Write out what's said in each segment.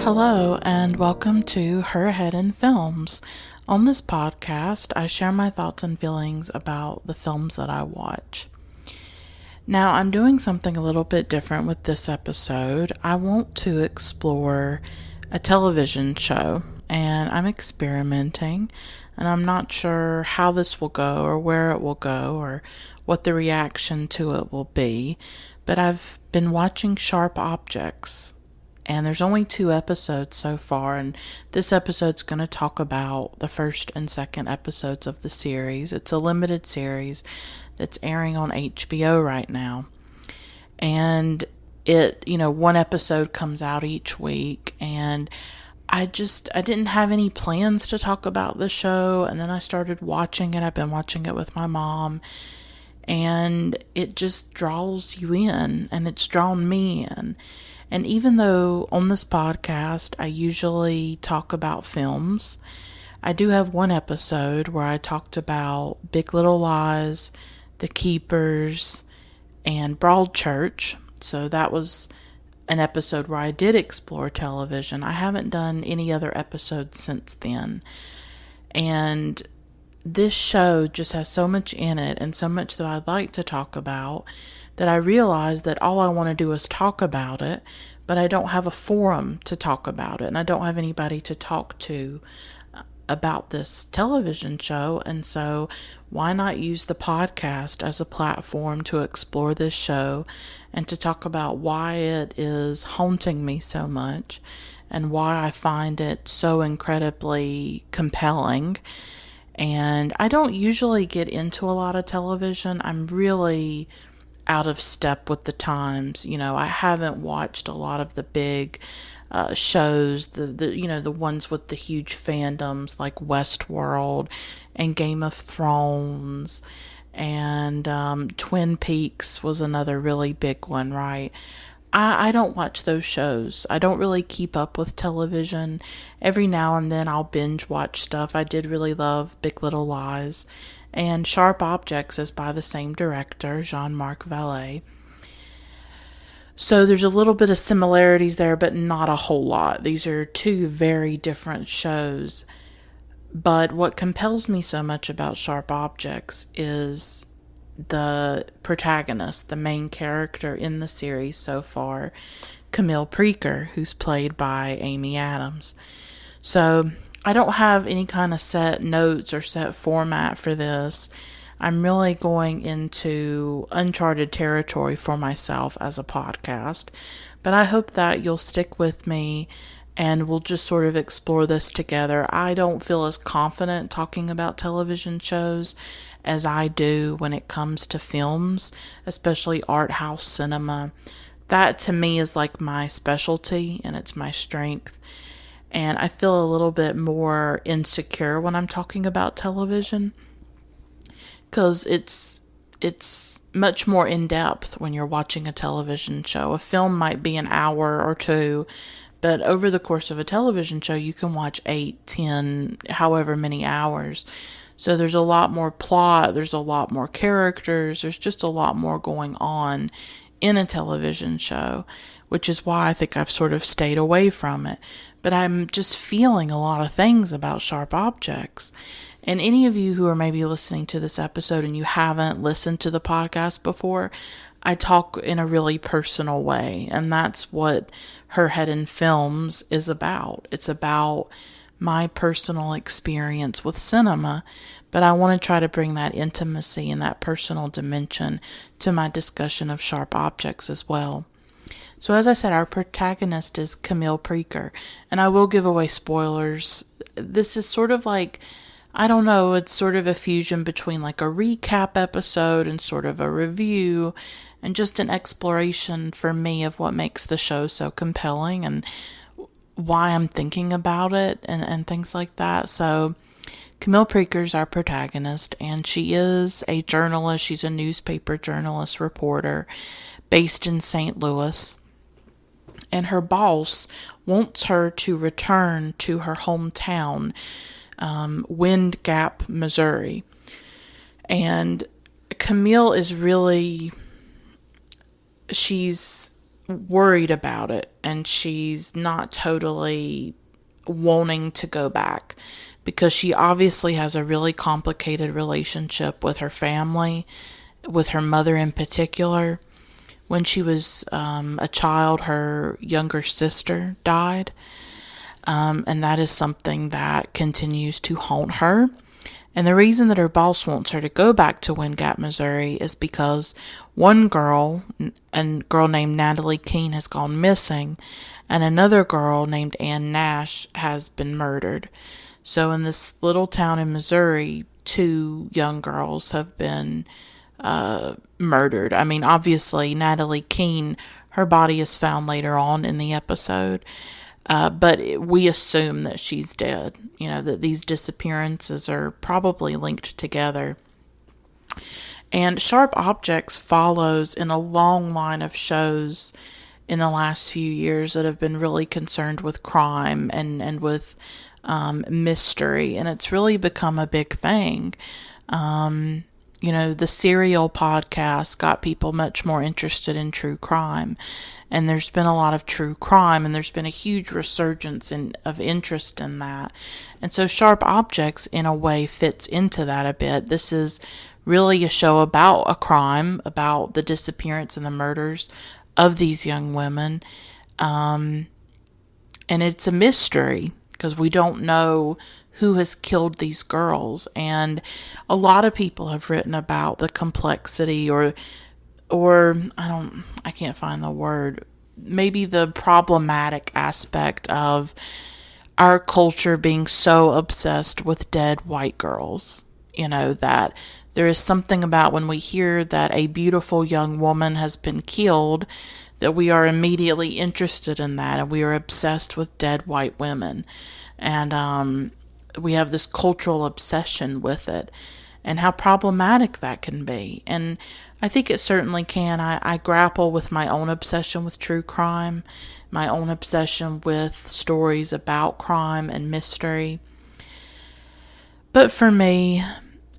Hello, and welcome to Her Head in Films. On this podcast, I share my thoughts and feelings about the films that I watch. Now, I'm doing something a little bit different with this episode. I want to explore a television show, and I'm experimenting, and I'm not sure how this will go, or where it will go, or what the reaction to it will be, but I've been watching Sharp Objects. And there's only 2 episodes so far, and this episode's going to talk about the first and second episodes of the series. It's a limited series that's airing on HBO right now. And one episode comes out each week, and I didn't have any plans to talk about the show, and then I started watching it. I've been watching it with my mom, and it just draws you in, and it's drawn me in. And even though on this podcast I usually talk about films, I do have one episode where I talked about Big Little Lies, The Keepers, and Broadchurch. So that was an episode where I did explore television. I haven't done any other episodes since then. And this show just has so much in it and so much that I'd like to talk about that I realized that all I want to do is talk about it, but I don't have a forum to talk about it, and I don't have anybody to talk to about this television show, and so why not use the podcast as a platform to explore this show and to talk about why it is haunting me so much and why I find it so incredibly compelling. And I don't usually get into a lot of television. I'm really out of step with the times. I haven't watched a lot of the big shows, the ones with the huge fandoms like Westworld and Game of Thrones, and Twin Peaks was another really big one, right? I don't watch those shows. I don't really keep up with television. Every now and then I'll binge watch stuff. I did really love Big Little Lies. And Sharp Objects is by the same director, Jean-Marc Vallée. So there's a little bit of similarities there, but not a whole lot. These are 2 very different shows. But what compels me so much about Sharp Objects is the protagonist, the main character in the series so far, Camille Preaker, who's played by Amy Adams. So I don't have any kind of set notes or set format for this. I'm really going into uncharted territory for myself as a podcast, but I hope that you'll stick with me and we'll just sort of explore this together. I don't feel as confident talking about television shows as I do when it comes to films, especially art house cinema. That to me is like my specialty and it's my strength. And I feel a little bit more insecure when I'm talking about television because it's much more in depth when you're watching a television show. A film might be an hour or 2, but over the course of a television show, you can watch 8, 10, however many hours. So there's a lot more plot, there's a lot more characters, there's just a lot more going on in a television show, which is why I think I've sort of stayed away from it. But I'm just feeling a lot of things about Sharp Objects. And any of you who are maybe listening to this episode and you haven't listened to the podcast before, I talk in a really personal way. And that's what Her Head in Films is about. It's about my personal experience with cinema, but I want to try to bring that intimacy and that personal dimension to my discussion of Sharp Objects as well. So as I said, our protagonist is Camille Preaker, and I will give away spoilers. This is sort of like, I don't know, it's sort of a fusion between like a recap episode and sort of a review and just an exploration for me of what makes the show so compelling and why I'm thinking about it and things like that. So Camille Preaker's our protagonist, and she is a journalist. She's a newspaper journalist reporter based in St. Louis. And her boss wants her to return to her hometown, Wind Gap, Missouri. And Camille is really, she's worried about it, and she's not totally wanting to go back because she obviously has a really complicated relationship with her family, with her mother in particular. When she was a child, her younger sister died, and that is something that continues to haunt her. And the reason that her boss wants her to go back to Wind Gap, Missouri is because one girl, a girl named Natalie Keene, has gone missing, and another girl named Ann Nash has been murdered. So in this little town in Missouri, two young girls have been murdered. I mean, obviously, Natalie Keene, her body is found later on in the episode. But we assume that she's dead, that these disappearances are probably linked together. And Sharp Objects follows in a long line of shows in the last few years that have been really concerned with crime and with mystery, and it's really become a big thing. The Serial podcast got people much more interested in true crime, and there's been a lot of true crime, and there's been a huge resurgence of interest in that. And so Sharp Objects, in a way, fits into that a bit. This is really a show about a crime, about the disappearance and the murders of these young women, and it's a mystery because we don't know who has killed these girls, and a lot of people have written about the complexity or I can't find the word, maybe the problematic aspect of our culture being so obsessed with dead white girls. That there is something about when we hear that a beautiful young woman has been killed, that we are immediately interested in that, and we are obsessed with dead white women. And we have this cultural obsession with it, and how problematic that can be. And I think it certainly can. I grapple with my own obsession with true crime, my own obsession with stories about crime and mystery. But for me,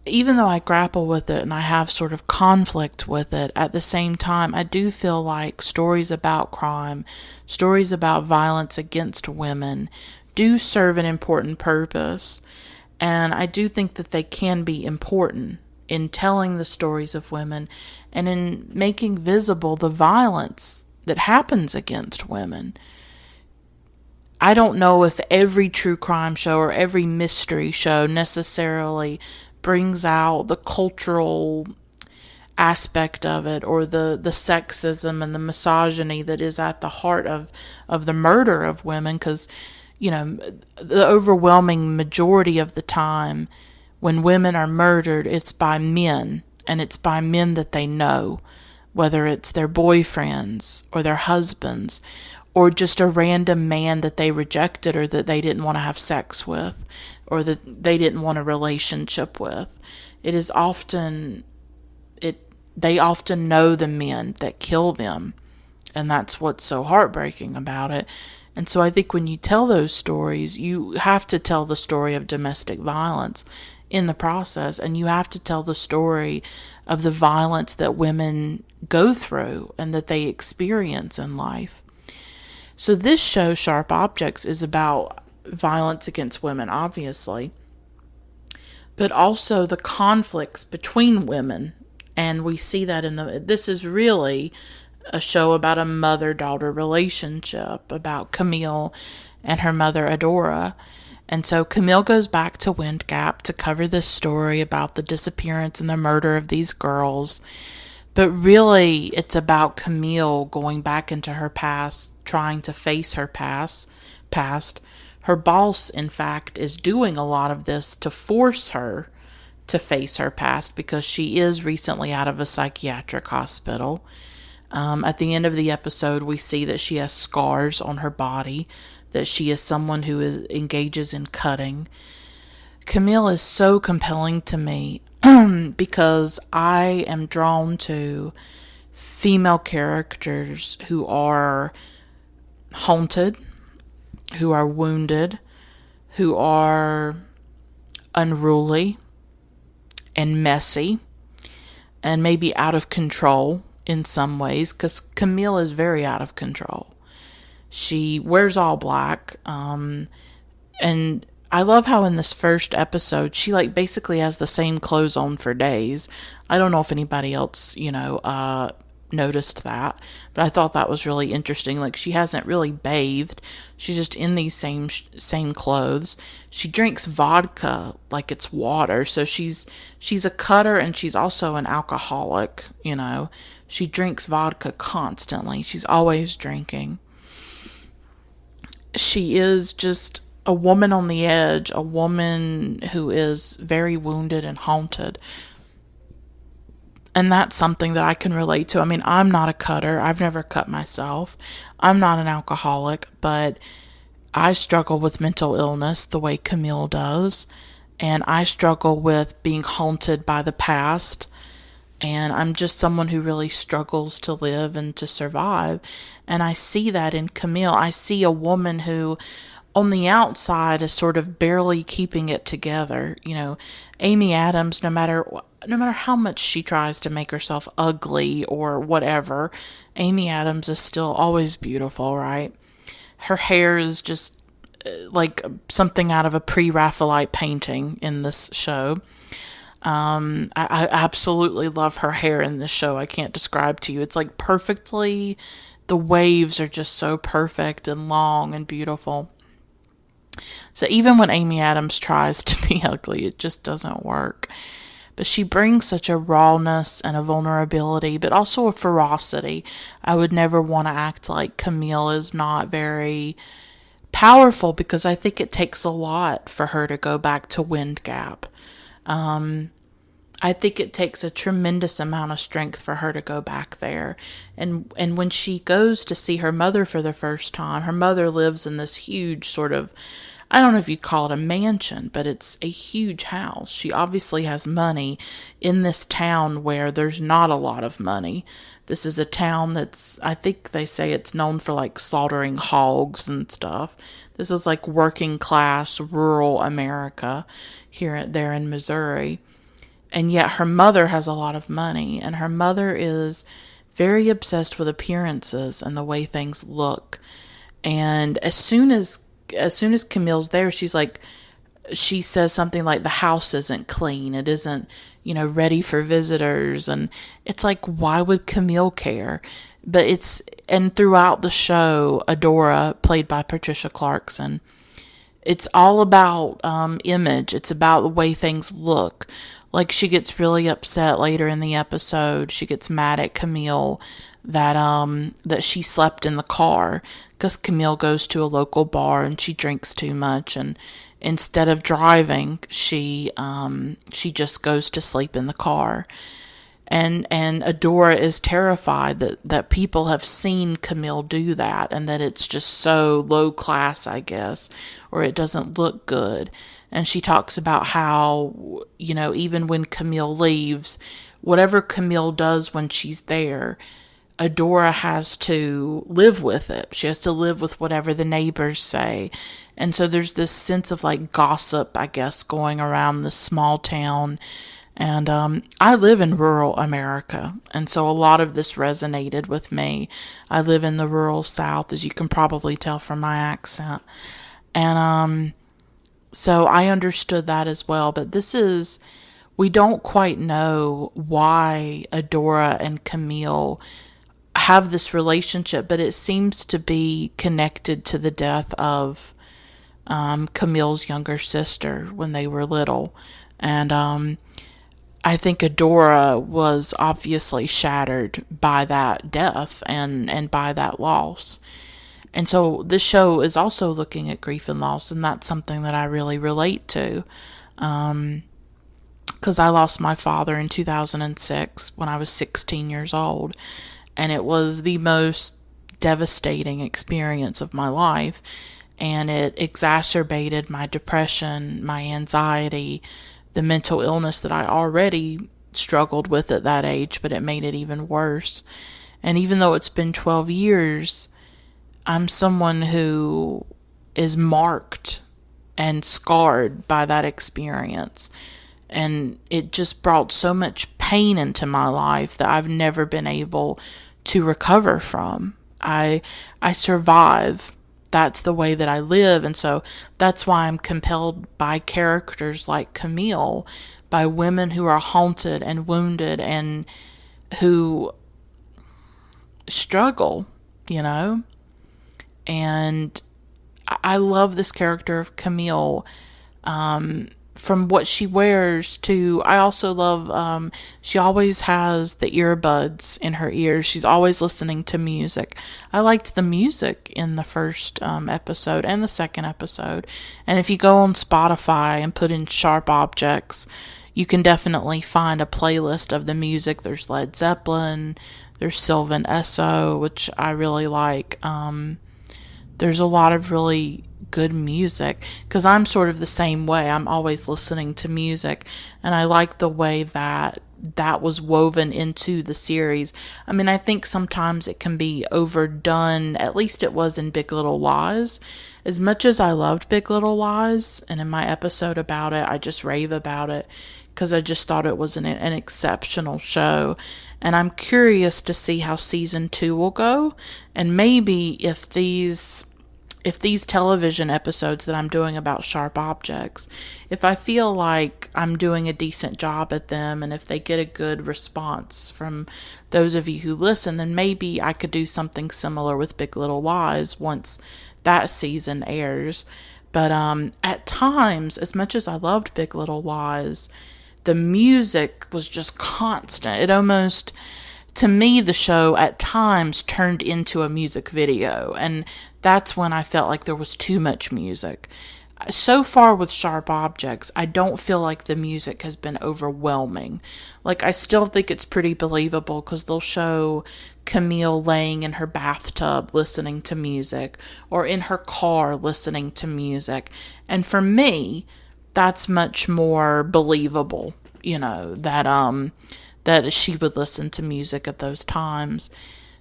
even though I grapple with it and I have sort of conflict with it, at the same time, I do feel like stories about crime, stories about violence against women, do serve an important purpose. And I do think that they can be important in telling the stories of women and in making visible the violence that happens against women. I don't know if every true crime show or every mystery show necessarily brings out the cultural aspect of it, or the sexism and the misogyny that is at the heart of the murder of women, because the overwhelming majority of the time when women are murdered, it's by men, and it's by men that they know, whether it's their boyfriends or their husbands, or just a random man that they rejected or that they didn't want to have sex with, or that they didn't want a relationship with. They often know the men that kill them, and that's what's so heartbreaking about it. And so I think when you tell those stories, you have to tell the story of domestic violence in the process, and you have to tell the story of the violence that women go through and that they experience in life. So this show, Sharp Objects, is about violence against women, obviously, but also the conflicts between women. And we see that this is really a show about a mother-daughter relationship, about Camille and her mother, Adora. And so Camille goes back to Wind Gap to cover this story about the disappearance and the murder of these girls. But really, it's about Camille going back into her past, trying to face her past. Her boss, in fact, is doing a lot of this to force her to face her past because she is recently out of a psychiatric hospital. At the end of the episode, we see that she has scars on her body, that she is someone who engages in cutting. Camille is so compelling to me because I am drawn to female characters who are haunted, who are wounded, who are unruly and messy and maybe out of control in some ways because Camille is very out of control. She wears all black, and I love how in this first episode she like basically has the same clothes on for days. I don't know if anybody else, noticed that, but I thought that was really interesting. Like she hasn't really bathed. She's just in these same clothes. She drinks vodka like it's water. So she's a cutter and she's also an alcoholic, She drinks vodka constantly. She's always drinking. She is just a woman on the edge, a woman who is very wounded and haunted. And that's something that I can relate to. I mean, I'm not a cutter. I've never cut myself. I'm not an alcoholic, but I struggle with mental illness the way Camille does. And I struggle with being haunted by the past. And I'm just someone who really struggles to live and to survive. And I see that in Camille. I see a woman who, on the outside, is sort of barely keeping it together. Amy Adams, no matter how much she tries to make herself ugly or whatever, Amy Adams is still always beautiful, right? Her hair is just like something out of a pre-Raphaelite painting in this show. I absolutely love her hair in this show. I can't describe to you. It's like perfectly, the waves are just so perfect and long and beautiful. So even when Amy Adams tries to be ugly, it just doesn't work. But she brings such a rawness and a vulnerability, but also a ferocity. I would never want to act like Camille is not very powerful because I think it takes a lot for her to go back to Wind Gap. I think it takes a tremendous amount of strength for her to go back there. And when she goes to see her mother for the first time, her mother lives in this huge sort of, I don't know if you'd call it a mansion, but it's a huge house. She obviously has money in this town where there's not a lot of money. This is a town that's, I think they say it's known for like slaughtering hogs and stuff. This is like working class rural America there in Missouri. And yet her mother has a lot of money, and her mother is very obsessed with appearances and the way things look. And as soon as Camille's there, she says something like the house isn't clean. It isn't, ready for visitors. And it's like, why would Camille care? And throughout the show, Adora, played by Patricia Clarkson, it's all about image. It's about the way things look. Like she gets really upset later in the episode. She gets mad at Camille that she slept in the car because Camille goes to a local bar and she drinks too much, and instead of driving, she just goes to sleep in the car. And Adora is terrified that people have seen Camille do that and that it's just so low class, I guess, or it doesn't look good. And she talks about how, even when Camille leaves, whatever Camille does when she's there, Adora has to live with it. She has to live with whatever the neighbors say. And so there's this sense of like gossip, I guess, going around this small town. And I live in rural America, and so a lot of this resonated with me. I live in the rural South, as you can probably tell from my accent. And so I understood that as well. But we don't quite know why Adora and Camille have this relationship, but it seems to be connected to the death of Camille's younger sister when they were little. And I think Adora was obviously shattered by that death and by that loss. And so this show is also looking at grief and loss, and that's something that I really relate to. Because I lost my father in 2006 when I was 16 years old, and it was the most devastating experience of my life, and it exacerbated my depression, my anxiety, the mental illness that I already struggled with at that age, but it made it even worse. And even though it's been 12 years, I'm someone who is marked and scarred by that experience. And it just brought so much pain into my life that I've never been able to recover from. I survive. That's the way that I live, and so that's why I'm compelled by characters like Camille, by women who are haunted and wounded and who struggle, you know? And I love this character of Camille, from what she wears to, I also love, she always has the earbuds in her ears. She's always listening to music. I liked the music in the first episode and the second episode. And if you go on Spotify and put in Sharp Objects, you can definitely find a playlist of the music. There's Led Zeppelin, there's Sylvan Esso, which I really like. There's a lot of really good music because I'm sort of the same way. I'm always listening to music, and I like the way that was woven into the series. I mean, I think sometimes it can be overdone. At least it was in Big Little Lies. As much as I loved Big Little Lies, and in my episode about it, I just rave about it because I just thought it was an exceptional show. And I'm curious to see how season 2 will go, and maybe if these television episodes that I'm doing about Sharp Objects, if I feel like I'm doing a decent job at them and if they get a good response from those of you who listen, then maybe I could do something similar with Big Little Lies once that season airs. But at times, as much as I loved Big Little Lies, the music was just constant. It almost, to me, the show at times turned into a music video, and that's when I felt like there was too much music. So far with Sharp Objects, I don't feel like the music has been overwhelming. Like, I still think it's pretty believable because they'll show Camille laying in her bathtub listening to music, or in her car listening to music. And for me, that's much more believable, that she would listen to music at those times.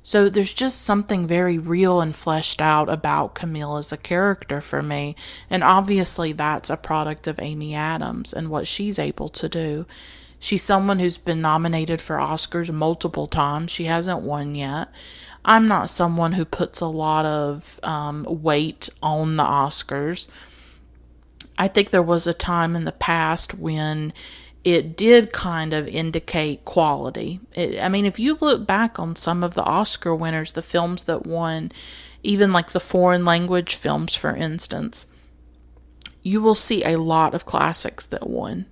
So there's just something very real and fleshed out about Camille as a character for me. And obviously that's a product of Amy Adams and what she's able to do. She's someone who's been nominated for Oscars multiple times. She hasn't won yet. I'm not someone who puts a lot of weight on the Oscars. I think there was a time in the past when it did kind of indicate quality. If you look back on some of the Oscar winners, the films that won, even like the foreign language films, for instance, you will see a lot of classics that won.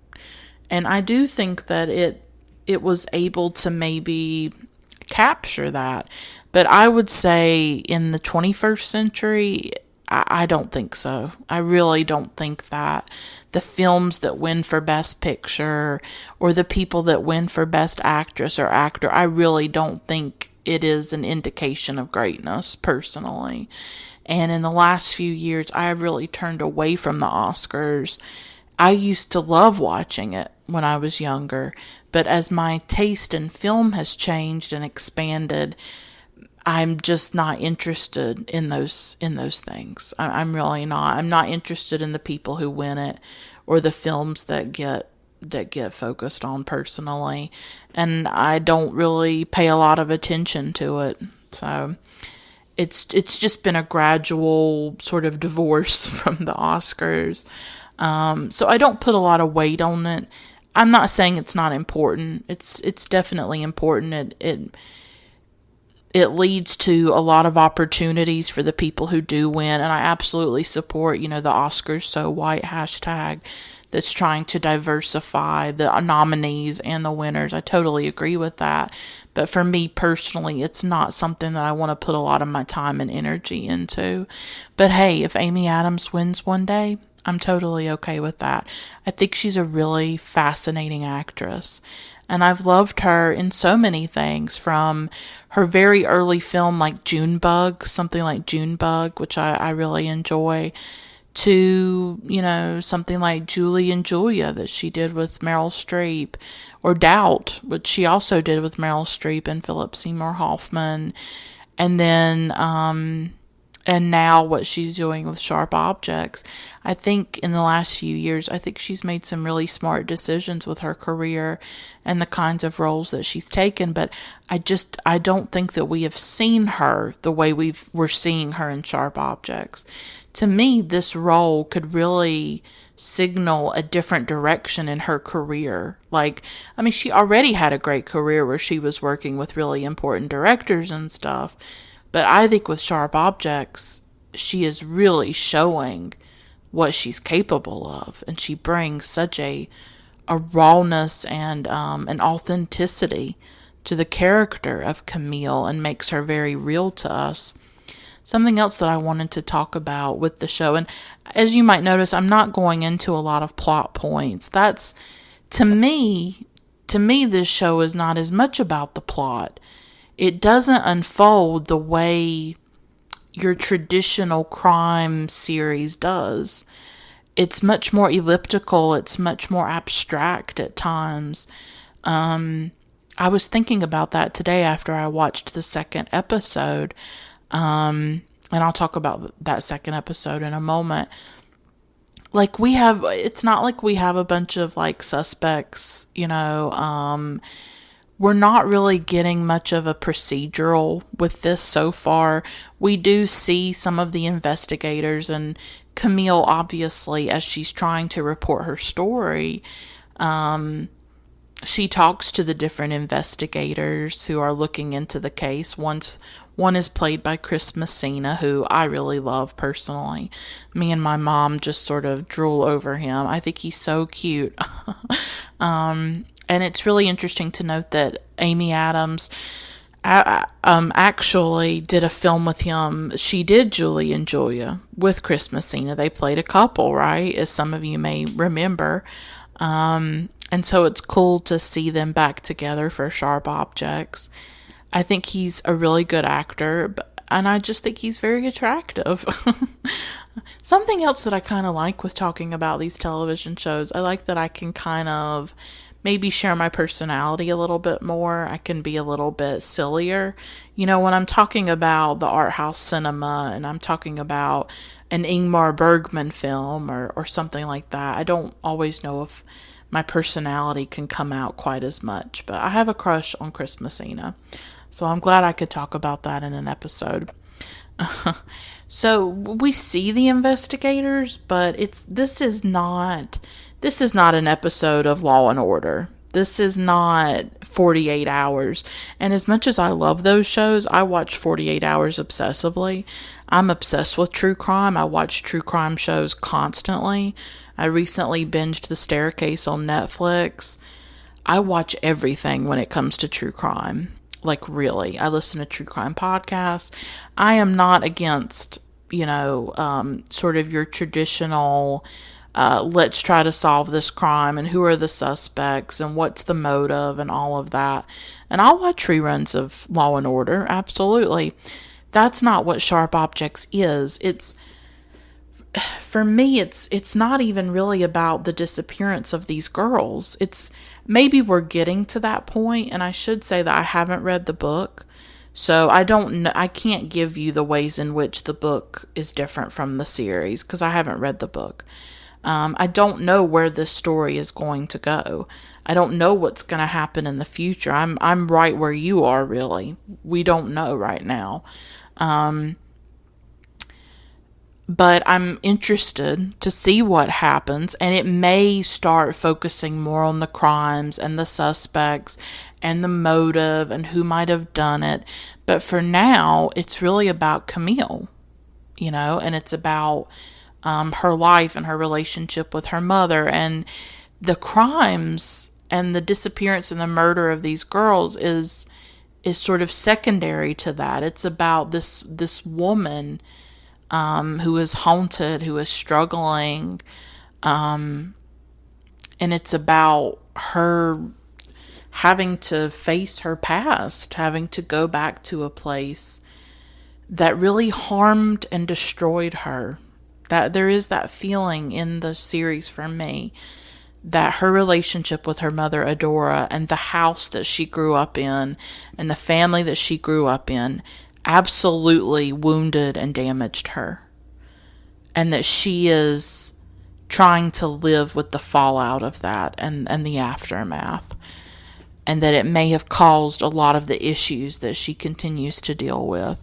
And I do think that it was able to maybe capture that. But I would say in the 21st century, I don't think so. I really don't think that the films that win for Best Picture or the people that win for Best Actress or Actor, I really don't think it is an indication of greatness, personally. And in the last few years, I have really turned away from the Oscars. I used to love watching it when I was younger, but as my taste in film has changed and expanded, I'm just not interested in those things. I'm really not. I'm not interested in the people who win it or the films that get focused on, personally, and I don't really pay a lot of attention to it. So it's just been a gradual sort of divorce from the Oscars. So I don't put a lot of weight on it. I'm not saying it's not important. It's definitely important. It leads to a lot of opportunities for the people who do win, and I absolutely support, the Oscars So White hashtag that's trying to diversify the nominees and the winners. I totally agree with that. But for me personally, it's not something that I want to put a lot of my time and energy into. But hey, if Amy Adams wins one day, I'm totally okay with that. I think she's a really fascinating actress. And I've loved her in so many things, from her very early film like Junebug, something like Junebug, which I really enjoy, to, something like Julie and Julia that she did with Meryl Streep, or Doubt, which she also did with Meryl Streep and Philip Seymour Hoffman. And then and now what she's doing with Sharp Objects. I think in the last few years, I think she's made some really smart decisions with her career and the kinds of roles that she's taken, but I don't think that we have seen her the way we're seeing her in Sharp Objects. To me, this role could really signal a different direction in her career. Like, I mean, she already had a great career where she was working with really important directors and stuff, but I think with Sharp Objects, she is really showing what she's capable of, and she brings such a rawness and an authenticity to the character of Camille and makes her very real to us. Something else that I wanted to talk about with the show, and as you might notice, I'm not going into a lot of plot points. That's, to me, this show is not as much about the plot. It doesn't unfold the way your traditional crime series does. It's much more elliptical. It's much more abstract at times. I was thinking about that today after I watched the second episode. And I'll talk about that second episode in a moment. Like, it's not like we have a bunch of like suspects, we're not really getting much of a procedural with this so far. We do see some of the investigators, and Camille, obviously, as she's trying to report her story, she talks to the different investigators who are looking into the case. One is played by Chris Messina, who I really love personally. Me and my mom just sort of drool over him. I think he's so cute. And it's really interesting to note that Amy Adams actually did a film with him. She did Julie and Julia with Chris Messina. They played a couple, right? As some of you may remember. And so it's cool to see them back together for Sharp Objects. I think he's a really good actor, and I just think he's very attractive. Something else that I kind of like with talking about these television shows, I like that I can kind of maybe share my personality a little bit more. I can be a little bit sillier. When I'm talking about the art house cinema and I'm talking about an Ingmar Bergman film or something like that, I don't always know if my personality can come out quite as much. But I have a crush on Chris Messina, so I'm glad I could talk about that in an episode. So we see the investigators, but this is not an episode of Law and Order. This is not 48 Hours. And as much as I love those shows, I watch 48 Hours obsessively. I'm obsessed with true crime. I watch true crime shows constantly. I recently binged The Staircase on Netflix. I watch everything when it comes to true crime. Like, really. I listen to true crime podcasts. I am not against, sort of your traditional, let's try to solve this crime and who are the suspects and what's the motive and all of that. And I'll watch reruns of Law and Order, absolutely. That's not what Sharp Objects is. For me, it's not even really about the disappearance of these girls. Maybe we're getting to that point, and I should say that I haven't read the book, so I don't know. I can't give you the ways in which the book is different from the series because I haven't read the book. I don't know where this story is going to go. I don't know what's going to happen in the future. I'm right where you are, really. We don't know right now. But I'm interested to see what happens, and it may start focusing more on the crimes and the suspects and the motive and who might have done it. But for now, it's really about Camille, and it's about her life and her relationship with her mother, and the crimes and the disappearance and the murder of these girls is sort of secondary to that. It's about this woman who is haunted, who is struggling, and it's about her having to face her past, having to go back to a place that really harmed and destroyed her. That there is that feeling in the series for me that her relationship with her mother Adora and the house that she grew up in and the family that she grew up in absolutely wounded and damaged her, and that she is trying to live with the fallout of that and the aftermath, and that it may have caused a lot of the issues that she continues to deal with.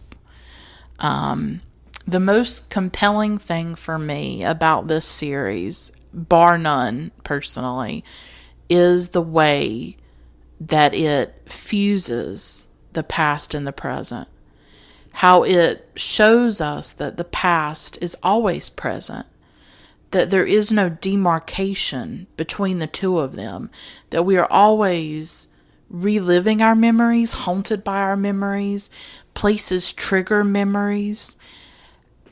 The most compelling thing for me about this series, bar none personally, is the way that it fuses the past and the present. How it shows us that the past is always present, that there is no demarcation between the two of them, that we are always reliving our memories, haunted by our memories, places trigger memories,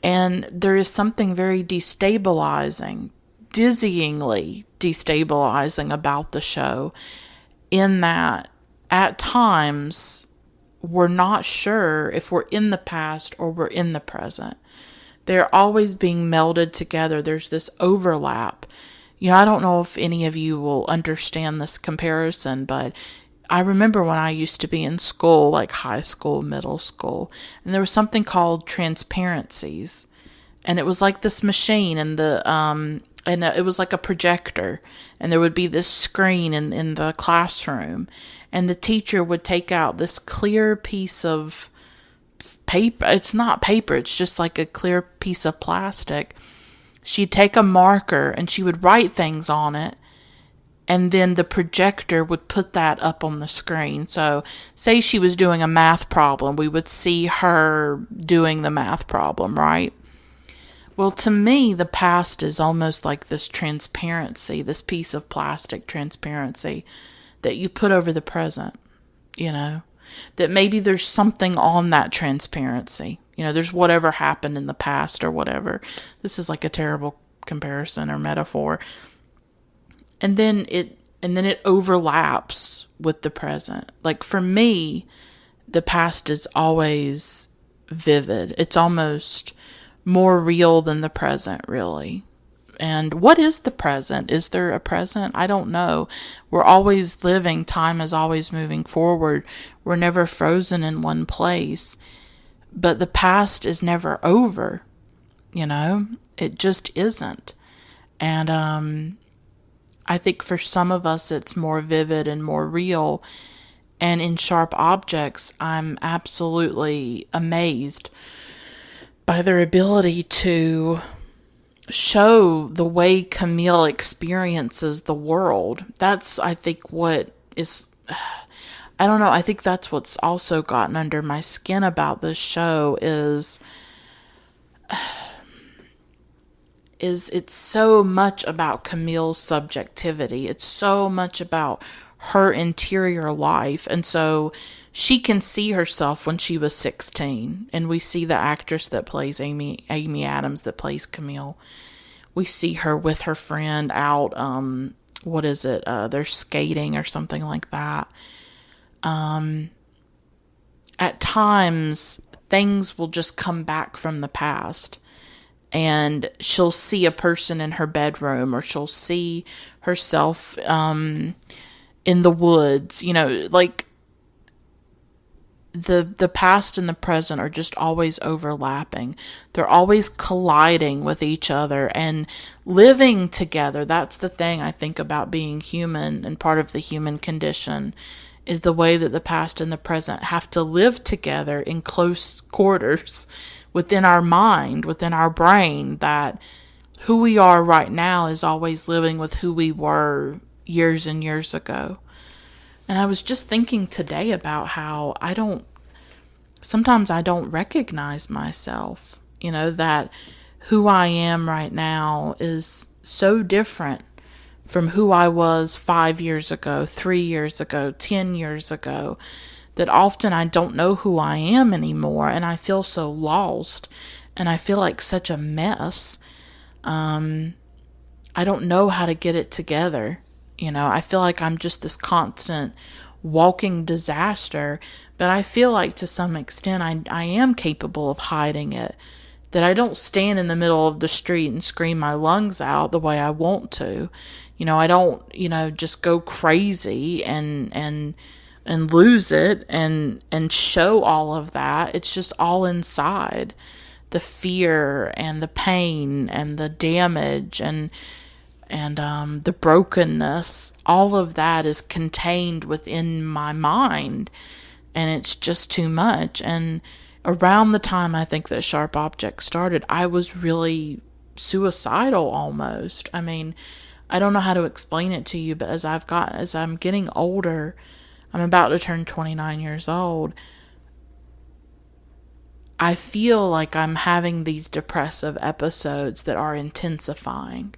and there is something very destabilizing, dizzyingly destabilizing about the show, in that at times we're not sure if we're in the past or we're in the present. They're always being melded together. There's this overlap. I don't know if any of you will understand this comparison, but I remember when I used to be in school, like high school, middle school, and there was something called transparencies. And it was like this machine, and it was like a projector, and there would be this screen in the classroom, and the teacher would take out this clear piece of paper. It's not paper, it's just like a clear piece of plastic. She'd take a marker and she would write things on it, and then the projector would put that up on the screen. So say she was doing a math problem, we would see her doing the math problem, right? Well, to me, the past is almost like this transparency, this piece of plastic transparency that you put over the present, that maybe there's something on that transparency. There's whatever happened in the past or whatever. This is like a terrible comparison or metaphor. And then it overlaps with the present. Like for me, the past is always vivid. It's almost more real than the present, really. And what is the present? Is there a present? I don't know. We're always living. Time is always moving forward. We're never frozen in one place. But the past is never over. It just isn't. And I think for some of us it's more vivid and more real. And in Sharp Objects, I'm absolutely amazed by their ability to show the way Camille experiences the world. That's, I think, what is, I don't know, I think that's what's also gotten under my skin about this show is it's so much about Camille's subjectivity. It's so much about her interior life. And so she can see herself when she was 16. And we see the actress that plays Amy Adams that plays Camille. We see her with her friend out, they're skating or something like that. At times, things will just come back from the past. And she'll see a person in her bedroom, or she'll see herself in the woods. Like the past and the present are just always overlapping. They're always colliding with each other and living together. That's the thing I think about being human, and part of the human condition is the way that the past and the present have to live together in close quarters within our mind, within our brain, that who we are right now is always living with who we were years and years ago. And I was just thinking today about how sometimes I don't recognize myself, that who I am right now is so different from who I was 5 years ago, 3 years ago, 10 years ago, that often I don't know who I am anymore, and I feel so lost, and I feel like such a mess. I don't know how to get it together. I feel like I'm just this constant walking disaster, but I feel like to some extent I am capable of hiding it, that I don't stand in the middle of the street and scream my lungs out the way I want to. I don't, just go crazy and and lose it and show all of that. It's just all inside. The fear and the pain and the damage and the brokenness, all of that is contained within my mind, and it's just too much. And around the time I think that Sharp Objects started, I was really suicidal almost. I mean, I don't know how to explain it to you, but as I'm getting older, I'm about to turn 29 years old, I feel like I'm having these depressive episodes that are intensifying,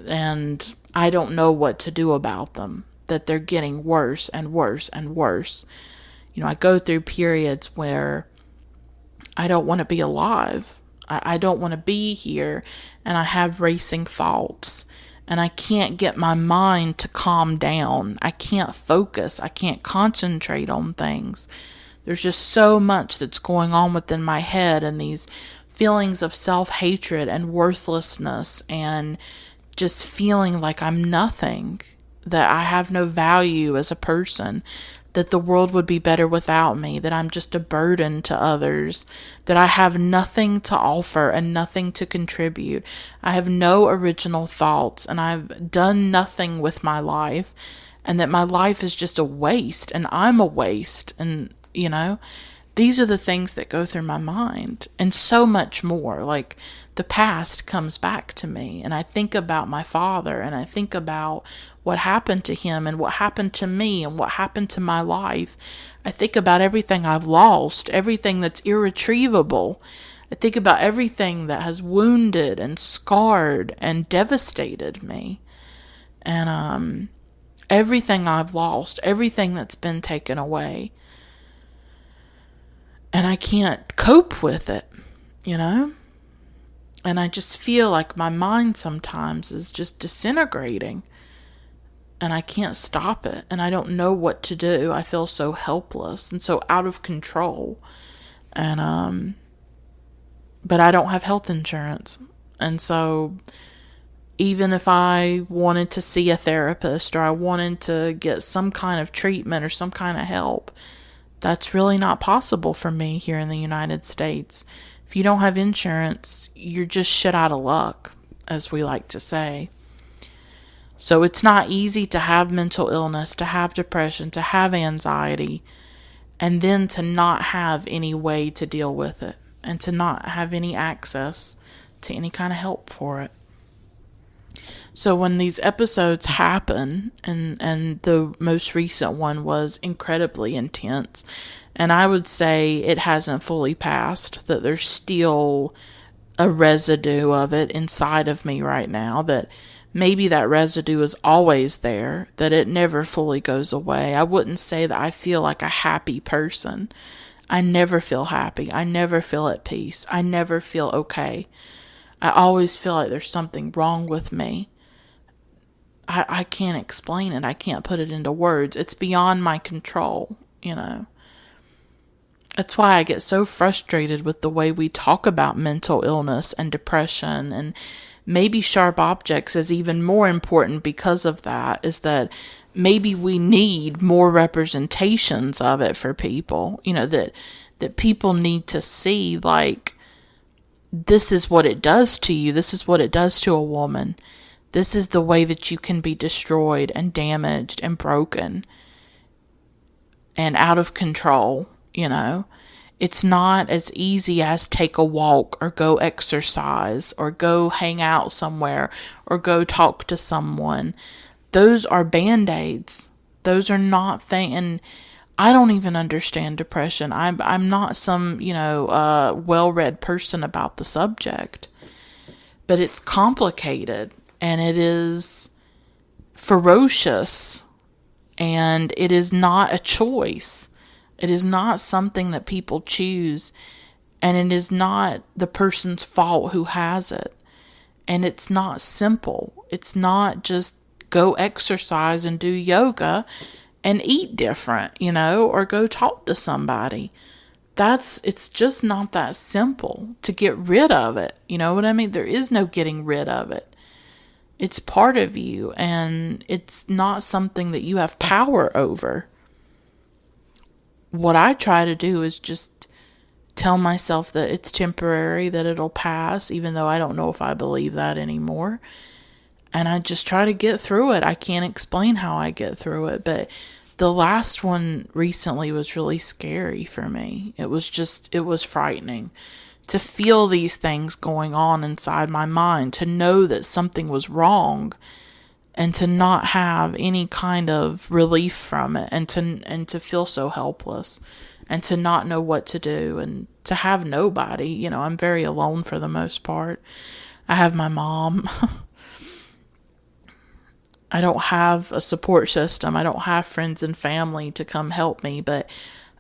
and I don't know what to do about them, that they're getting worse and worse and worse. I go through periods where I don't want to be alive. I don't want to be here, and I have racing thoughts, and I can't get my mind to calm down. I can't focus. I can't concentrate on things. There's just so much that's going on within my head, and these feelings of self-hatred and worthlessness and just feeling like I'm nothing, that I have no value as a person, that the world would be better without me, that I'm just a burden to others, that I have nothing to offer and nothing to contribute. I have no original thoughts, and I've done nothing with my life, and that my life is just a waste, and I'm a waste. And these are the things that go through my mind, and so much more. Like, the past comes back to me, and I think about my father, and I think about what happened to him and what happened to me and what happened to my life. I think about everything I've lost, everything that's irretrievable. I think about everything that has wounded and scarred and devastated me. And everything I've lost, everything that's been taken away. And I can't cope with it, And I just feel like my mind sometimes is just disintegrating, and I can't stop it, and I don't know what to do. I feel so helpless and so out of control. And but I don't have health insurance. And so even if I wanted to see a therapist, or I wanted to get some kind of treatment or some kind of help, that's really not possible for me here in the United States. If you don't have insurance, you're just shit out of luck, as we like to say. So it's not easy to have mental illness, to have depression, to have anxiety, and then to not have any way to deal with it, and to not have any access to any kind of help for it. So when these episodes happen, and the most recent one was incredibly intense, and I would say it hasn't fully passed, that there's still a residue of it inside of me right now, that maybe that residue is always there, that it never fully goes away. I wouldn't say that I feel like a happy person. I never feel happy. I never feel at peace. I never feel okay. I always feel like there's something wrong with me. I can't explain it. I can't put it into words. It's beyond my control, That's why I get so frustrated with the way we talk about mental illness and depression, and maybe Sharp Objects is even more important because of that, is that maybe we need more representations of it for people, that people need to see, like, this is what it does to you. This is what it does to a woman. This is the way that you can be destroyed and damaged and broken and out of control, It's not as easy as take a walk or go exercise or go hang out somewhere or go talk to someone. Those are Band-Aids. Those are not things. And I don't even understand depression. I'm not some, well-read person about the subject. But it's complicated, and it is ferocious, and it is not a choice. It is not something that people choose, and it is not the person's fault who has it. And it's not simple. It's not just go exercise and do yoga and eat different, or go talk to somebody. It's just not that simple to get rid of it. You know what I mean? There is no getting rid of it. It's part of you, and it's not something that you have power over. what I try to do is just tell myself that it's temporary, that it'll pass, even though I don't know if I believe that anymore. And I just try to get through it. I can't explain how I get through it, but the last one recently was really scary for me. It was frightening to feel these things going on inside my mind, to know that something was wrong and to not have any kind of relief from it, and to feel so helpless and to not know what to do and to have nobody. I'm very alone for the most part. I have my mom. I don't have a support system. I don't have friends and family to come help me, but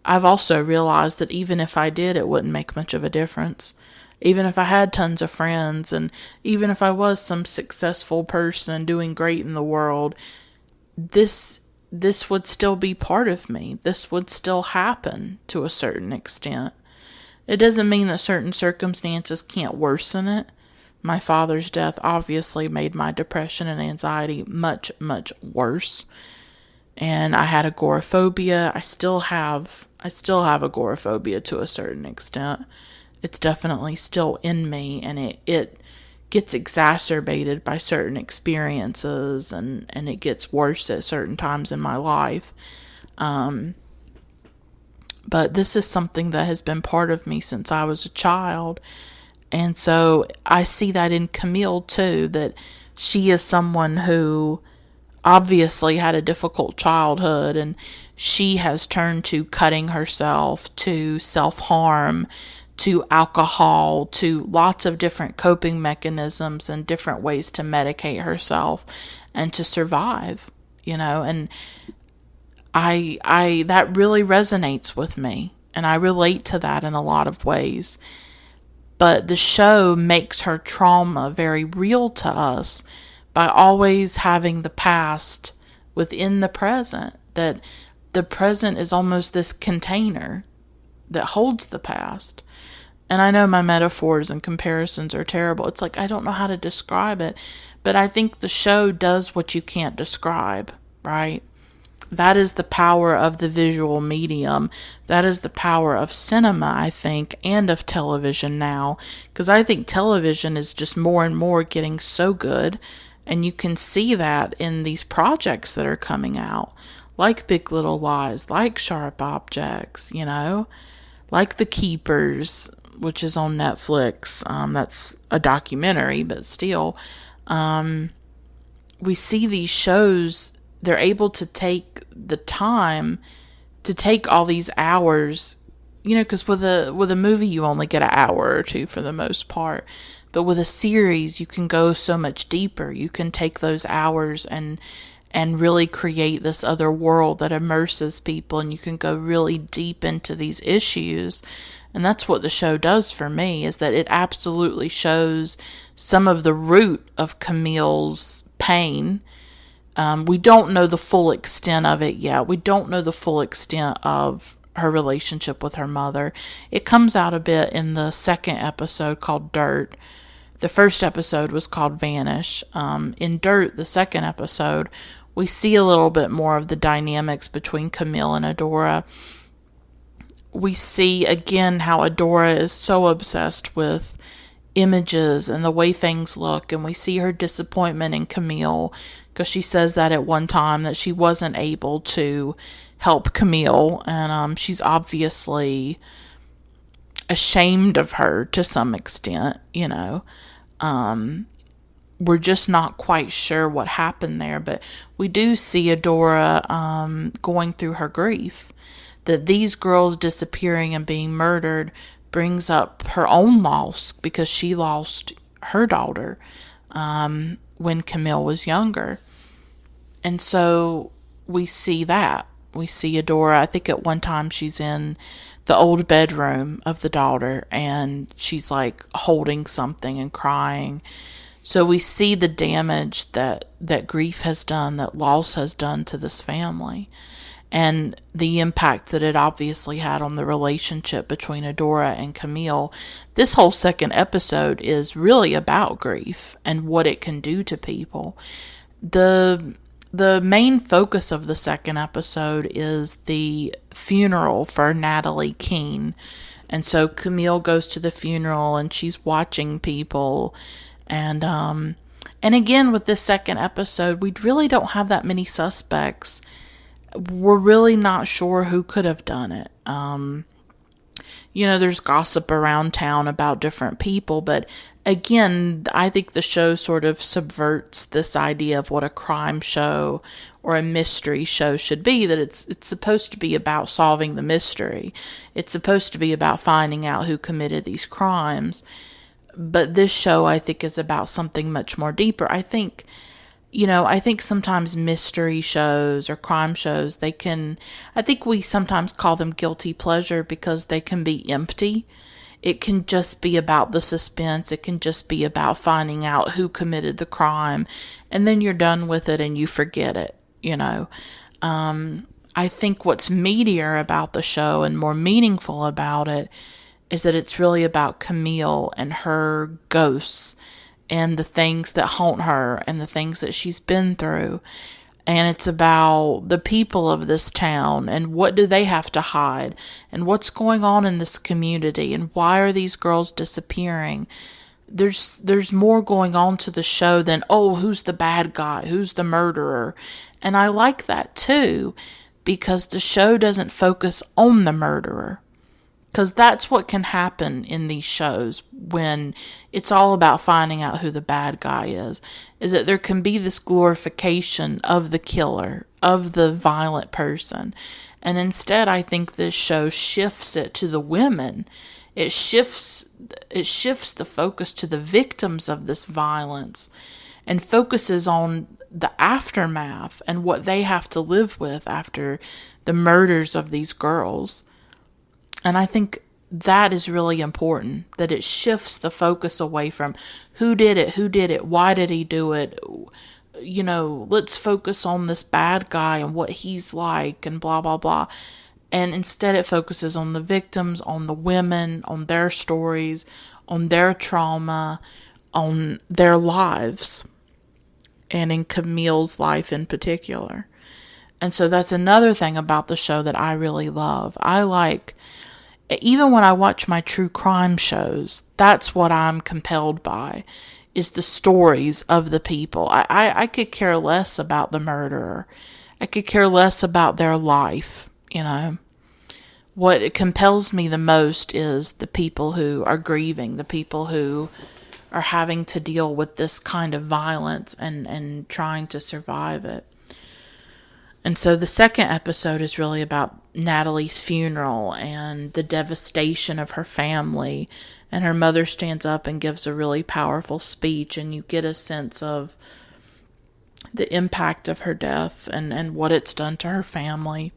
I've also realized that even if I did, it wouldn't make much of a difference. Even if I had tons of friends, and even if I was some successful person doing great in the world, this would still be part of me. This would still happen to a certain extent. It doesn't mean that certain circumstances can't worsen it. My father's death obviously made my depression and anxiety much, much worse. And I had agoraphobia. I still have agoraphobia to a certain extent. It's definitely still in me, and it gets exacerbated by certain experiences, and it gets worse at certain times in my life. But this is something that has been part of me since I was a child. And so I see that in Camille too, that she is someone who obviously had a difficult childhood, and she has turned to cutting herself, to self-harm, to alcohol, to lots of different coping mechanisms and different ways to medicate herself and to survive, and I that really resonates with me, and I relate to that in a lot of ways. But the show makes her trauma very real to us by always having the past within the present, that the present is almost this container that holds the past. And I know my metaphors and comparisons are terrible. It's like I don't know how to describe it, but I think the show does what you can't describe, right? That is the power of the visual medium. That is the power of cinema, I think, and of television now. Because I think television is just more and more getting so good. And you can see that in these projects that are coming out. Like Big Little Lies, like Sharp Objects, like The Keepers, which is on Netflix. That's a documentary, but still. We see these shows, they're able to take the time to take all these hours, because with a movie you only get an hour or two for the most part, but with a series you can go so much deeper. You can take those hours and really create this other world that immerses people, and you can go really deep into these issues. And that's what the show does for me, is that it absolutely shows some of the root of Camille's pain. We don't know the full extent of it yet. We don't know the full extent of her relationship with her mother. It comes out a bit in the second episode called Dirt. The first episode was called Vanish. In Dirt, the second episode, we see a little bit more of the dynamics between Camille and Adora. We see again how Adora is so obsessed with images and the way things look, and we see her disappointment in Camille, because she says that at one time that she wasn't able to help Camille, and she's obviously ashamed of her to some extent. We're just not quite sure what happened there, but we do see Adora going through her grief, that these girls disappearing and being murdered brings up her own loss, because she lost her daughter when Camille was younger. And so we see that. We see Adora, I think at one time she's in the old bedroom of the daughter, and she's like holding something and crying. So we see the damage that grief has done, that loss has done to this family, and the impact that it obviously had on the relationship between Adora and Camille. This whole second episode is really about grief and what it can do to people. The the main focus of the second episode is the funeral for Natalie Keene. And so Camille goes to the funeral and she's watching people. And again, with this second episode, we really don't have that many suspects. We're really not sure who could have done it. There's gossip around town about different people, but again, I think the show sort of subverts this idea of what a crime show or a mystery show should be, that it's supposed to be about solving the mystery. It's supposed to be about finding out who committed these crimes. But this show, I think, is about something much more deeper. I think sometimes mystery shows or crime shows, I think we sometimes call them guilty pleasure because they can be empty. It can just be about the suspense. It can just be about finding out who committed the crime. And then you're done with it and you forget it, I think what's meatier about the show and more meaningful about it is that it's really about Camille and her ghosts and the things that haunt her and the things that she's been through. And it's about the people of this town and what do they have to hide and what's going on in this community and why are these girls disappearing. There's more going on to the show than, oh, who's the bad guy, who's the murderer. And I like that too, because the show doesn't focus on the murderer. Because that's what can happen in these shows when it's all about finding out who the bad guy is that there can be this glorification of the killer, of the violent person. And instead, I think this show shifts it to the women. It shifts the focus to the victims of this violence and focuses on the aftermath and what they have to live with after the murders of these girls. And I think that is really important, that it shifts the focus away from who did it, why did he do it, let's focus on this bad guy and what he's like and blah, blah, blah. And instead it focuses on the victims, on the women, on their stories, on their trauma, on their lives, and in Camille's life in particular. And so that's another thing about the show that I really love. Even when I watch my true crime shows, that's what I'm compelled by, is the stories of the people. I could care less about the murderer. I could care less about their life, What compels me the most is the people who are grieving, the people who are having to deal with this kind of violence and trying to survive it. And so the second episode is really about Natalie's funeral and the devastation of her family. And her mother stands up and gives a really powerful speech, and you get a sense of the impact of her death and what it's done to her family.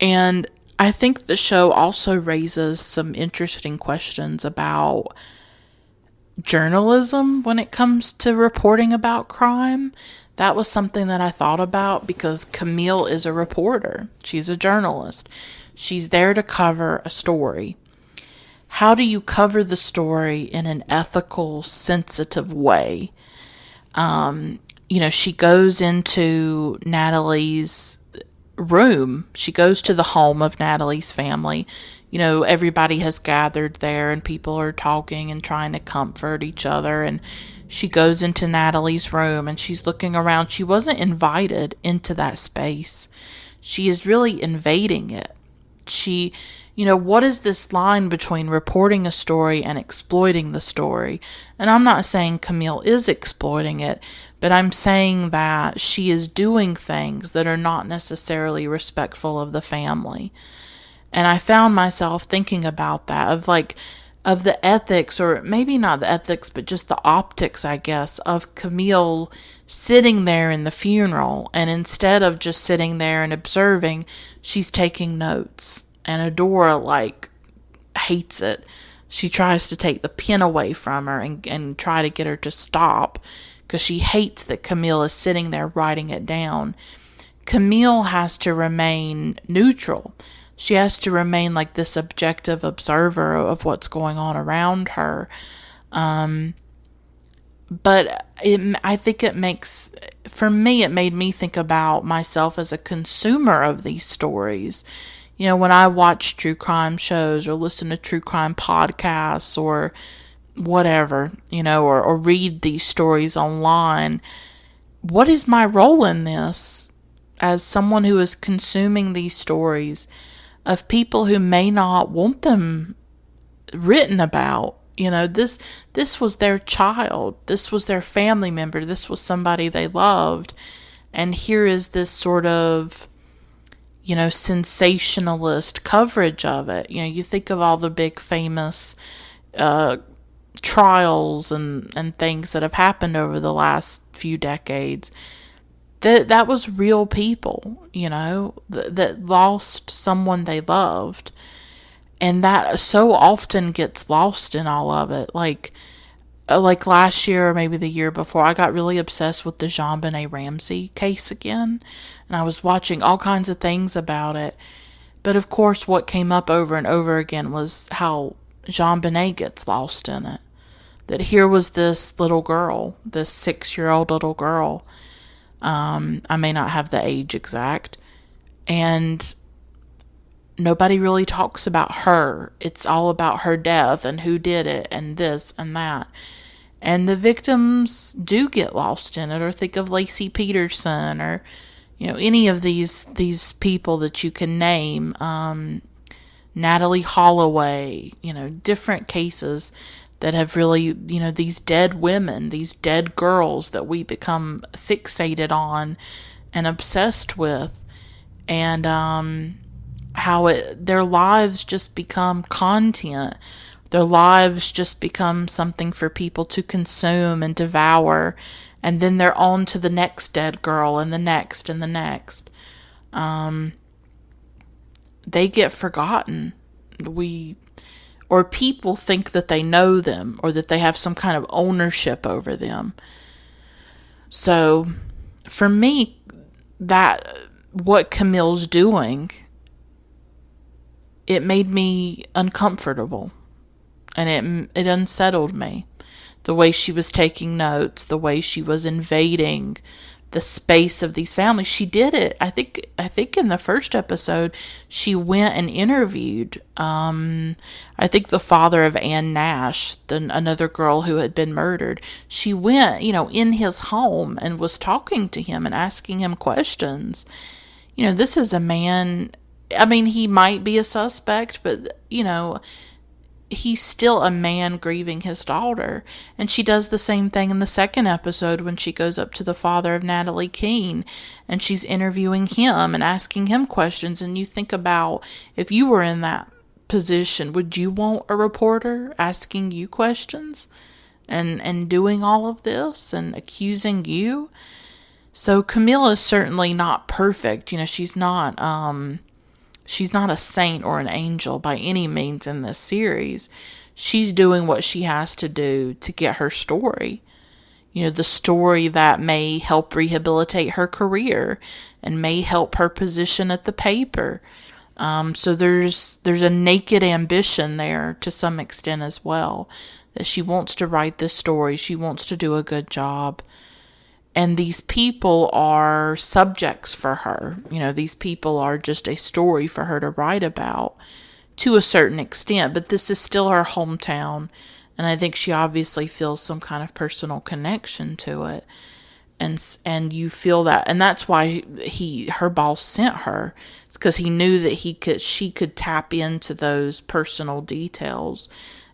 And I think the show also raises some interesting questions about journalism when it comes to reporting about crime. That was something that I thought about because Camille is a reporter. She's a journalist. She's there to cover a story. How do you cover the story in an ethical, sensitive way? She goes into Natalie's room. She goes to the home of Natalie's family. Everybody has gathered there and people are talking and trying to comfort each other. And she goes into Natalie's room and she's looking around. She wasn't invited into that space. She is really invading it. What is this line between reporting a story and exploiting the story? And I'm not saying Camille is exploiting it, but I'm saying that she is doing things that are not necessarily respectful of the family. And I found myself thinking about that, of the ethics, or maybe not the ethics, but just the optics, I guess, of Camille sitting there in the funeral. And instead of just sitting there and observing, she's taking notes. And Adora, hates it. She tries to take the pen away from her and try to get her to stop because she hates that Camille is sitting there writing it down. Camille has to remain neutral. She has to remain like this objective observer of what's going on around her. But I think for me, it made me think about myself as a consumer of these stories. When I watch true crime shows or listen to true crime podcasts or whatever, or read these stories online, what is my role in this as someone who is consuming these stories of people who may not want them written about? This was their child. This was their family member. This was somebody they loved. And here is this sort of, sensationalist coverage of it. You think of all the big famous trials and things that have happened over the last few decades. That was real people, that lost someone they loved. And that so often gets lost in all of it. Like last year or maybe the year before, I got really obsessed with the JonBenet Ramsey case again. And I was watching all kinds of things about it. But of course, what came up over and over again was how JonBenet gets lost in it. That here was this little girl, this 6-year-old little girl. I may not have the age exact. And nobody really talks about her. It's all about her death and who did it and this and that. And the victims do get lost in it. Or think of Laci Peterson or, any of these people that you can name. Natalee Holloway, different cases that have really, these dead women, these dead girls that we become fixated on and obsessed with. And how their lives just become content. Their lives just become something for people to consume and devour. And then they're on to the next dead girl and the next and the next. They get forgotten. Or people think that they know them or that they have some kind of ownership over them. So for me, that what Camille's doing, it made me uncomfortable, and it unsettled me. The way she was taking notes, the way she was invading the space of these families. She did it. I think in the first episode, she went and interviewed, I think the father of Ann Nash, another girl who had been murdered. She went, in his home and was talking to him and asking him questions. This is a man, he might be a suspect, but, he's still a man grieving his daughter. And she does the same thing in the second episode when she goes up to the father of Natalie Keene and she's interviewing him and asking him questions. And you think about, if you were in that position, would you want a reporter asking you questions and doing all of this and accusing you? So Camille is certainly not perfect. She's not a saint or an angel by any means in this series. She's doing what she has to do to get her story. The story that may help rehabilitate her career and may help her position at the paper. So there's a naked ambition there to some extent as well. That she wants to write this story. She wants to do a good job. And these people are subjects for her. These people are just a story for her to write about to a certain extent. But this is still her hometown. And I think she obviously feels some kind of personal connection to it. And you feel that. And that's why her boss sent her. It's because he knew that she could tap into those personal details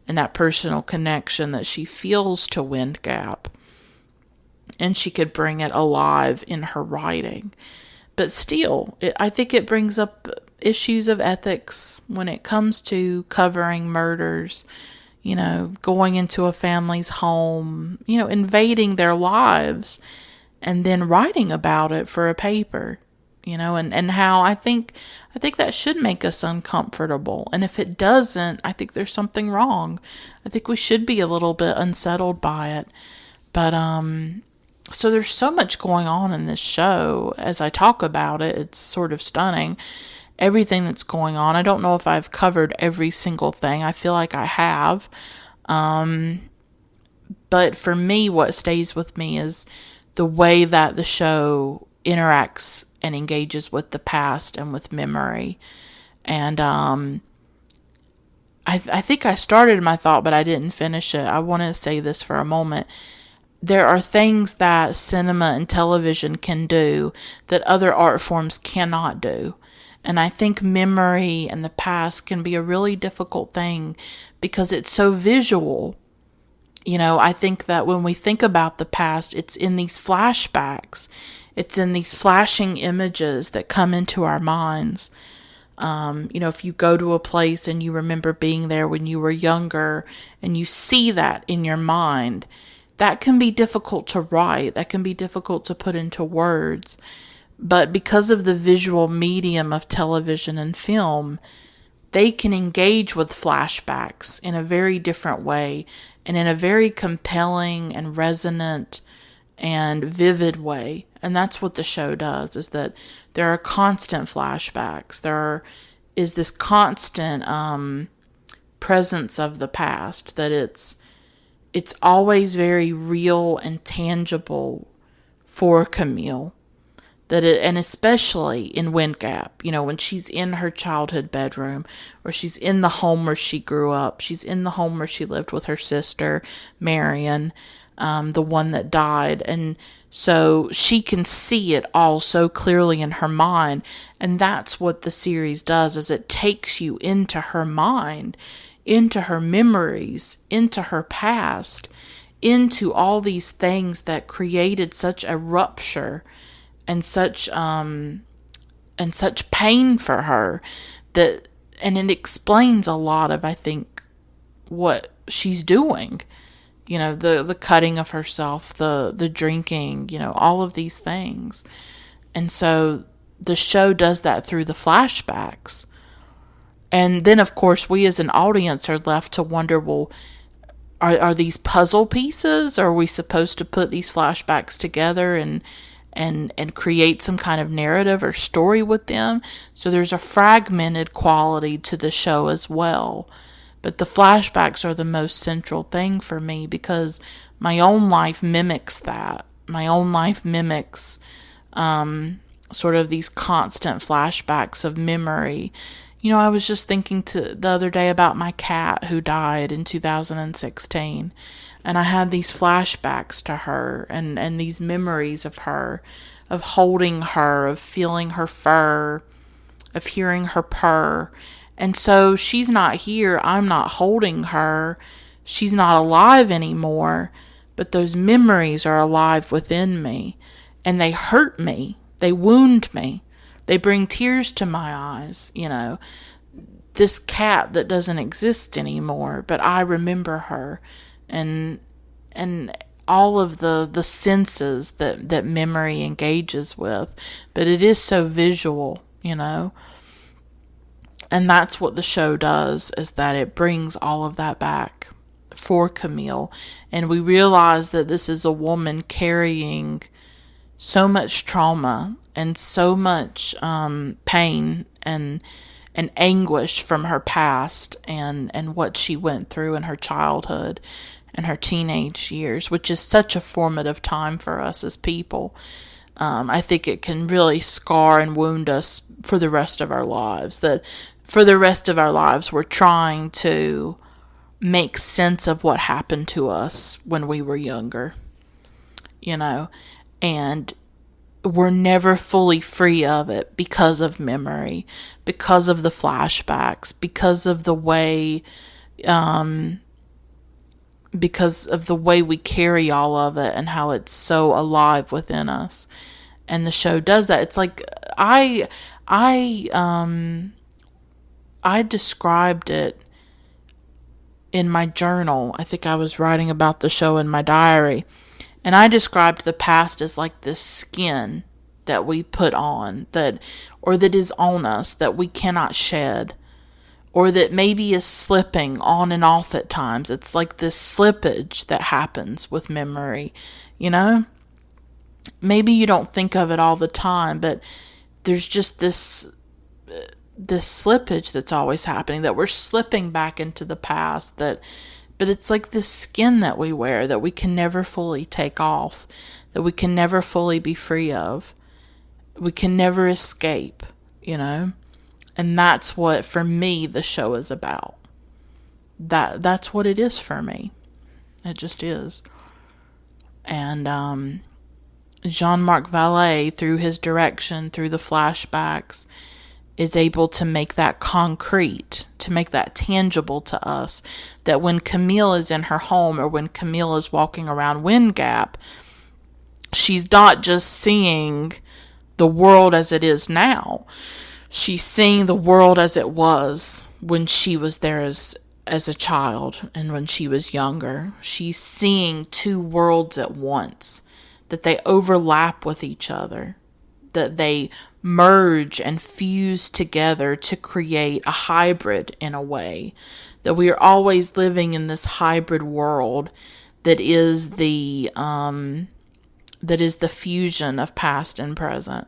and that personal connection that she feels to Wind Gap. And she could bring it alive in her writing. But still, I think it brings up issues of ethics when it comes to covering murders, going into a family's home, invading their lives, and then writing about it for a paper, and how I think that should make us uncomfortable. And if it doesn't, I think there's something wrong. I think we should be a little bit unsettled by it. But, so there's so much going on in this show. As I talk about it, it's sort of stunning. Everything that's going on. I don't know if I've covered every single thing. I feel like I have. But But for me, what stays with me is the way that the show interacts and engages with the past and with memory. And I think I started my thought, but I didn't finish it. I want to say this for a moment. There are things that cinema and television can do that other art forms cannot do. And I think memory and the past can be a really difficult thing because it's so visual. I think that when we think about the past, it's in these flashbacks. It's in these flashing images that come into our minds. If you go to a place and you remember being there when you were younger and you see that in your mind, that can be difficult to write. That can be difficult to put into words. But because of the visual medium of television and film, they can engage with flashbacks in a very different way and in a very compelling and resonant and vivid way. And that's what the show does, is that there are constant flashbacks. There is this constant presence of the past, that it's always very real and tangible for Camille. And especially in Wind Gap, when she's in her childhood bedroom, or she's in the home where she grew up, she's in the home where she lived with her sister, Marion, the one that died. And so she can see it all so clearly in her mind. And that's what the series does, is it takes you into her mind, into her memories, into her past, into all these things that created such a rupture and such pain for her, and it explains a lot of, I think, what she's doing. The cutting of herself, the drinking, all of these things. And so the show does that through the flashbacks. And then, of course, we as an audience are left to wonder, well, are these puzzle pieces? Are we supposed to put these flashbacks together and create some kind of narrative or story with them? So there's a fragmented quality to the show as well. But the flashbacks are the most central thing for me, because my own life mimics that. My own life mimics sort of these constant flashbacks of memory. I was just thinking the other day about my cat who died in 2016. And I had these flashbacks to her and these memories of her, of holding her, of feeling her fur, of hearing her purr. And so she's not here. I'm not holding her. She's not alive anymore. But those memories are alive within me. And they hurt me. They wound me. They bring tears to my eyes. This cat that doesn't exist anymore, but I remember her. And all of the senses that memory engages with. But it is so visual, And that's what the show does, is that it brings all of that back for Camille. And we realize that this is a woman carrying so much trauma and so much pain and anguish from her past and what she went through in her childhood and her teenage years, which is such a formative time for us as people. I think it can really scar and wound us for the rest of our lives. That for the rest of our lives, we're trying to make sense of what happened to us when we were younger, and we're never fully free of it because of memory, because of the flashbacks, because of the way we carry all of it and how it's so alive within us. And the show does that. It's like I described it in my journal. I think I was writing about the show in my diary. And I described the past as like this skin that we put on, that is on us, that we cannot shed, or that maybe is slipping on and off at times. It's like this slippage that happens with memory, Maybe you don't think of it all the time, but there's just this slippage that's always happening, that we're slipping back into the past, that But it's like this skin that we wear that we can never fully take off, that we can never fully be free of. We can never escape, you know? And that's what, for me, the show is about. That's what it is for me. It just is. And Jean-Marc Vallée, through his direction, through the flashbacks, is able to make that concrete, to make that tangible to us, that when Camille is in her home or when Camille is walking around Wind Gap, she's not just seeing the world as it is now. She's seeing the world as it was when she was there as a child and when she was younger. She's seeing two worlds at once, that they overlap with each other, that they merge and fuse together to create a hybrid in a way, that we are always living in this hybrid world that is the fusion of past and present.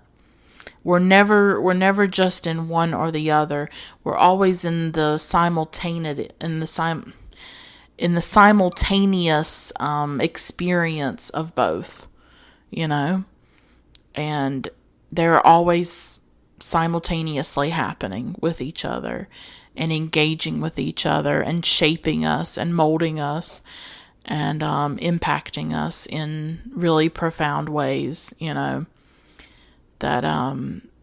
We're never just in one or the other. We're always in the simultaneous experience of both, you know, and they're always simultaneously happening with each other and engaging with each other and shaping us and molding us and impacting us in really profound ways, you know, that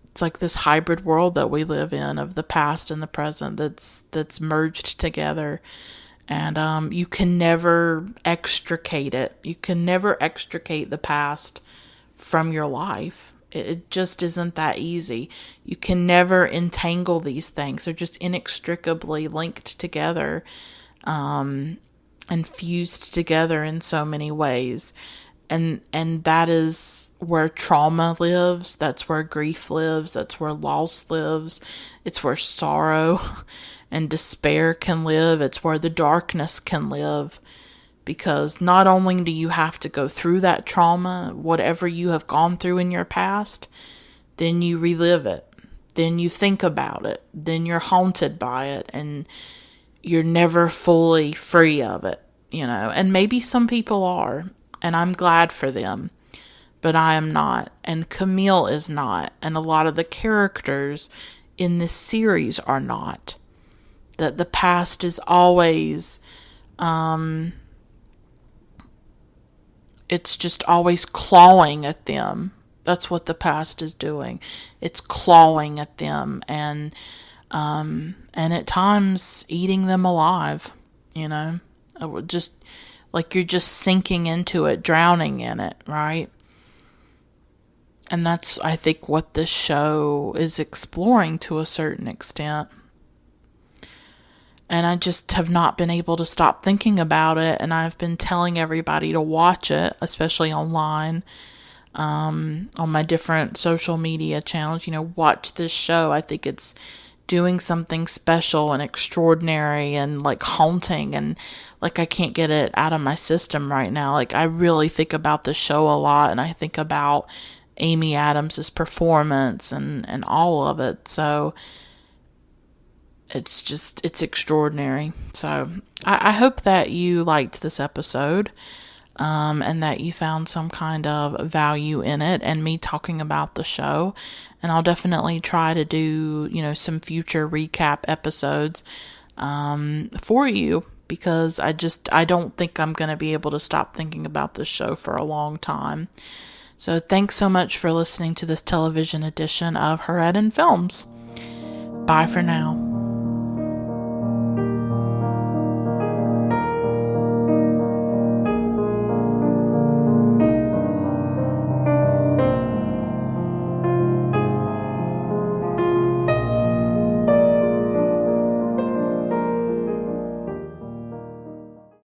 it's like this hybrid world that we live in of the past and the present that's merged together. And you can never extricate it. You can never extricate the past from your life. It just isn't that easy. You can never entangle these things. They're just inextricably linked together and fused together in so many ways. And that is where trauma lives. That's where grief lives. That's where loss lives. It's where sorrow and despair can live. It's where the darkness can live. Because not only do you have to go through that trauma, whatever you have gone through in your past, then you relive it. Then you think about it. Then you're haunted by it. And you're never fully free of it, you know. And maybe some people are. And I'm glad for them. But I am not. And Camille is not. And a lot of the characters in this series are not. That the past is always... it's just always clawing at them. That's what the past is doing. It's clawing at them and at times eating them alive, you know. It would just like you're just sinking into it, drowning in it, right? And that's, I think, what this show is exploring to a certain extent. And I just have not been able to stop thinking about it. And I've been telling everybody to watch it, especially online, on my different social media channels. You know, watch this show. I think it's doing something special and extraordinary and like haunting. And like I can't get it out of my system right now. Like I really think about the show a lot. And I think about Amy Adams' performance and all of it. So... it's extraordinary. So I hope that you liked this episode and that you found some kind of value in it and me talking about the show. And I'll definitely try to do, you know, some future recap episodes for you, because I don't think I'm going to be able to stop thinking about this show for a long time. So thanks so much for listening to this television edition of Her Head in Films. Bye for now.